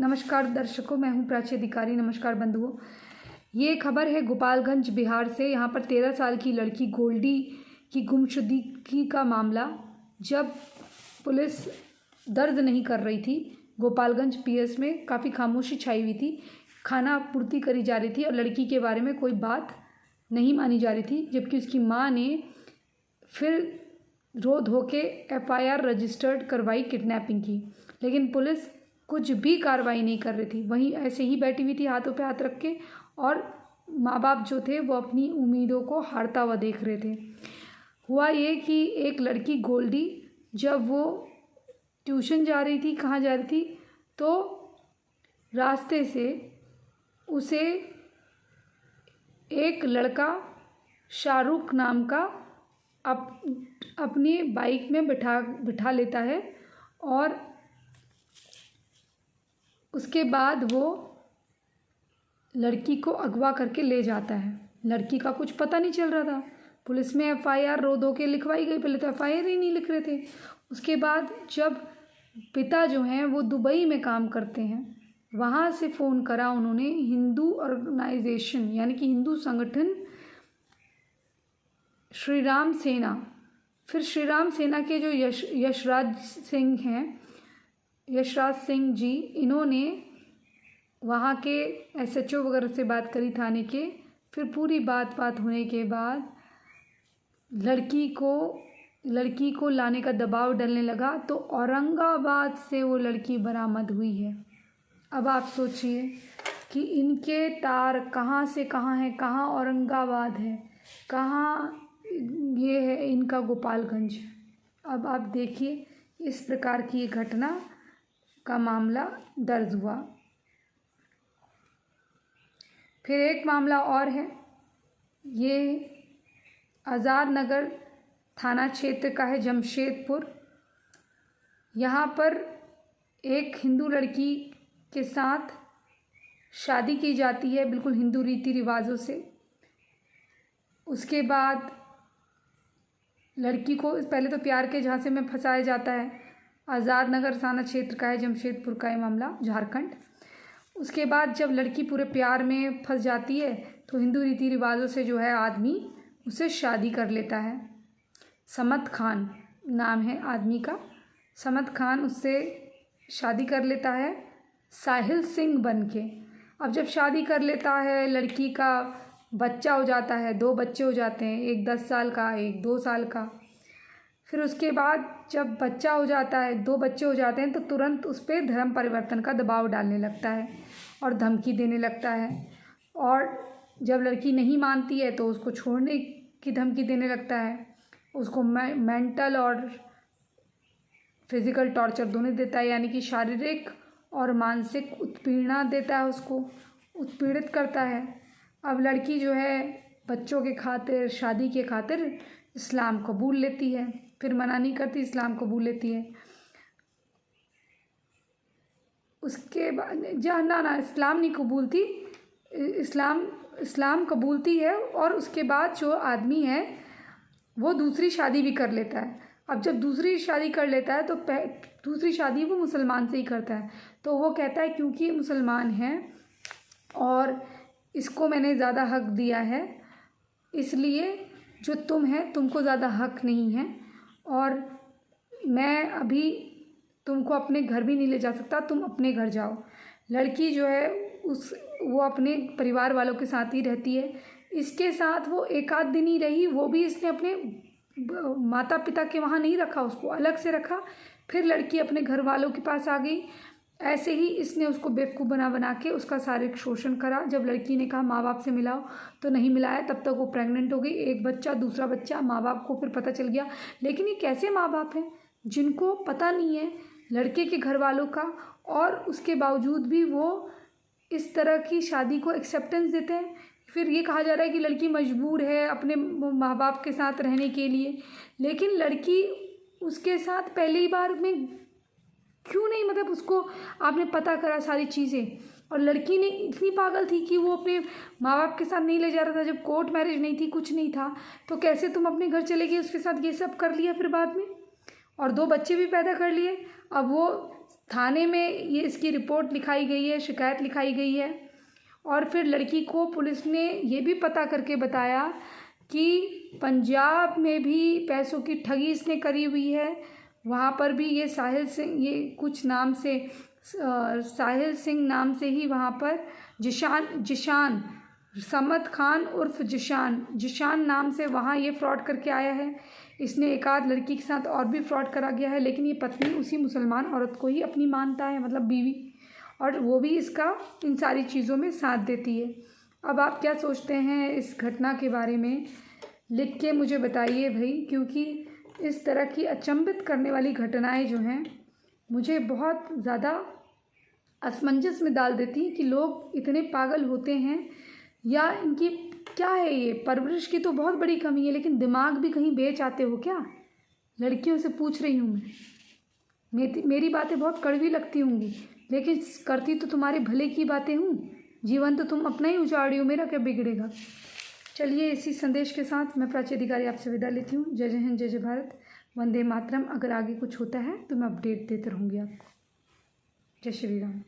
नमस्कार दर्शकों, मैं हूं प्राची अधिकारी। नमस्कार बंधुओं। ये खबर है गोपालगंज बिहार से। यहाँ पर 13 साल की लड़की गोल्डी की गुमशुदगी का मामला जब पुलिस दर्ज नहीं कर रही थी। गोपालगंज पीएस में काफ़ी खामोशी छाई हुई थी। खाना आपूर्ति करी जा रही थी और लड़की के बारे में कोई बात नहीं मानी जा रही थी, जबकि उसकी माँ ने फिर रो धो के FIR रजिस्टर्ड करवाई किडनैपिंग की, लेकिन पुलिस कुछ भी कार्रवाई नहीं कर रही थी। वहीं ऐसे ही बैठी हुई थी हाथों पे हाथ रख के, और माँ बाप जो थे वो अपनी उम्मीदों को हारता हुआ देख रहे थे। हुआ ये कि एक लड़की गोल्डी जब वो ट्यूशन जा रही थी, कहाँ जा रही थी, तो रास्ते से उसे एक लड़का शाहरुख नाम का अपनी बाइक में बिठा लेता है और उसके बाद वो लड़की को अगवा करके ले जाता है। लड़की का कुछ पता नहीं चल रहा था। पुलिस में FIR रो धो के लिखवाई गई। पहले तो FIR ही नहीं लिख रहे थे। उसके बाद जब पिता जो हैं वो दुबई में काम करते हैं, वहाँ से फ़ोन करा उन्होंने हिंदू ऑर्गेनाइजेशन यानी कि हिंदू संगठन श्री राम सेना। फिर श्री राम सेना के जो यशराज सिंह हैं, यशराज सिंह जी, इन्होंने वहाँ के SHO वगैरह से बात करी थाने के। फिर पूरी बात होने के बाद लड़की को लाने का दबाव डलने लगा, तो औरंगाबाद से वो लड़की बरामद हुई है। अब आप सोचिए कि इनके तार कहाँ से कहाँ हैं, कहाँ औरंगाबाद है, कहाँ ये है इनका गोपालगंज। अब आप देखिए इस प्रकार की ये घटना का मामला दर्ज हुआ। फिर एक मामला और है, ये आज़ाद नगर थाना क्षेत्र का है, जमशेदपुर। यहाँ पर एक हिंदू लड़की के साथ शादी की जाती है, बिल्कुल हिंदू रीति रिवाजों से। उसके बाद लड़की को पहले तो प्यार के झांसे में फंसाया जाता है। आज़ाद नगर थाना क्षेत्र का है, जमशेदपुर का ये मामला, झारखंड। उसके बाद जब लड़की पूरे प्यार में फंस जाती है तो हिंदू रीति रिवाजों से जो है आदमी उससे शादी कर लेता है। समत खान नाम है आदमी का। समत खान उससे शादी कर लेता है साहिल सिंह बन के। अब जब शादी कर लेता है, लड़की का बच्चा हो जाता है, 2 बच्चे हो जाते हैं, एक 10 साल का, एक 2 साल का। फिर उसके बाद जब बच्चा हो जाता है, 2 बच्चे हो जाते हैं, तो तुरंत उस पर धर्म परिवर्तन का दबाव डालने लगता है और धमकी देने लगता है। और जब लड़की नहीं मानती है तो उसको छोड़ने की धमकी देने लगता है। उसको मेंटल और फिज़िकल टॉर्चर दोनों देता है, यानी कि शारीरिक और मानसिक उत्पीड़ना देता है, उसको उत्पीड़ित करता है। अब लड़की जो है बच्चों के खातिर, शादी के खातिर इस्लाम कबूल लेती है। फिर मना नहीं करती, इस्लाम कबूल लेती है। उसके बाद ना इस्लाम नहीं कबूलती, इस्लाम कबूलती है। और उसके बाद जो आदमी है वो दूसरी शादी भी कर लेता है। अब जब दूसरी शादी कर लेता है तो दूसरी शादी वो मुसलमान से ही करता है। तो वो कहता है क्योंकि मुसलमान है और इसको मैंने ज़्यादा हक दिया है, इसलिए जो तुम है तुमको ज़्यादा हक नहीं है, और मैं अभी तुमको अपने घर भी नहीं ले जा सकता, तुम अपने घर जाओ। लड़की जो है वो अपने परिवार वालों के साथ ही रहती है। इसके साथ वो 1 आध दिन ही रही, वो भी इसने अपने माता पिता के वहाँ नहीं रखा, उसको अलग से रखा। फिर लड़की अपने घर वालों के पास आ गई। ऐसे ही इसने उसको बेवकूफ़ बना के उसका शारीरिक शोषण करा। जब लड़की ने कहा माँ बाप से मिलाओ तो नहीं मिलाया, तब तक वो प्रेग्नेंट हो गई। एक बच्चा, दूसरा बच्चा, माँ बाप को फिर पता चल गया। लेकिन ये कैसे माँ बाप हैं जिनको पता नहीं है लड़के के घर वालों का, और उसके बावजूद भी वो इस तरह की शादी को एक्सेप्टेंस देते हैं। फिर ये कहा जा रहा है कि लड़की मजबूर है अपने माँ बाप के साथ रहने के लिए, लेकिन लड़की उसके साथ पहली बार में क्यों नहीं, मतलब उसको आपने पता करा सारी चीज़ें, और लड़की ने इतनी पागल थी कि वो अपने माँ बाप के साथ नहीं ले जा रहा था। जब कोर्ट मैरिज नहीं थी, कुछ नहीं था, तो कैसे तुम अपने घर चले गए उसके साथ, ये सब कर लिया फिर बाद में। और 2 बच्चे भी पैदा कर लिए। अब वो थाने में ये इसकी रिपोर्ट लिखाई गई है, शिकायत लिखाई गई है। और फिर लड़की को पुलिस ने ये भी पता करके बताया कि पंजाब में भी पैसों की ठगी इसने करी हुई है। वहाँ पर भी ये साहिल सिंह, ये कुछ नाम से साहिल सिंह नाम से ही वहाँ पर जिशान समद खान उर्फ जिशान नाम से वहाँ ये फ्रॉड करके आया है। इसने एक आध लड़की के साथ और भी फ्रॉड करा गया है, लेकिन ये पत्नी उसी मुसलमान औरत को ही अपनी मानता है, मतलब बीवी, और वो भी इसका इन सारी चीज़ों में साथ देती है। अब आप क्या सोचते हैं इस घटना के बारे में, लिख के मुझे बताइए भाई, क्योंकि इस तरह की अचंभित करने वाली घटनाएं जो हैं मुझे बहुत ज़्यादा असमंजस में डाल देती हैं कि लोग इतने पागल होते हैं, या इनकी क्या है, ये परवरिश की तो बहुत बड़ी कमी है, लेकिन दिमाग भी कहीं बेच आते हो क्या? लड़कियों से पूछ रही हूँ मैं, मेरी बातें बहुत कड़वी लगती होंगी, लेकिन करती तो तुम्हारे भले की बातें हूँ। जीवन तो तुम अपना ही उजाड़ी हो, मेरा क्या बिगड़ेगा। चलिए, इसी संदेश के साथ मैं प्राची अधिकारी आपसे विदा लेती हूँ। जय जय हिंद, जय जय भारत, वंदे मातरम। अगर आगे कुछ होता है तो मैं अपडेट देते रहूँगी आपको। जय श्री राम।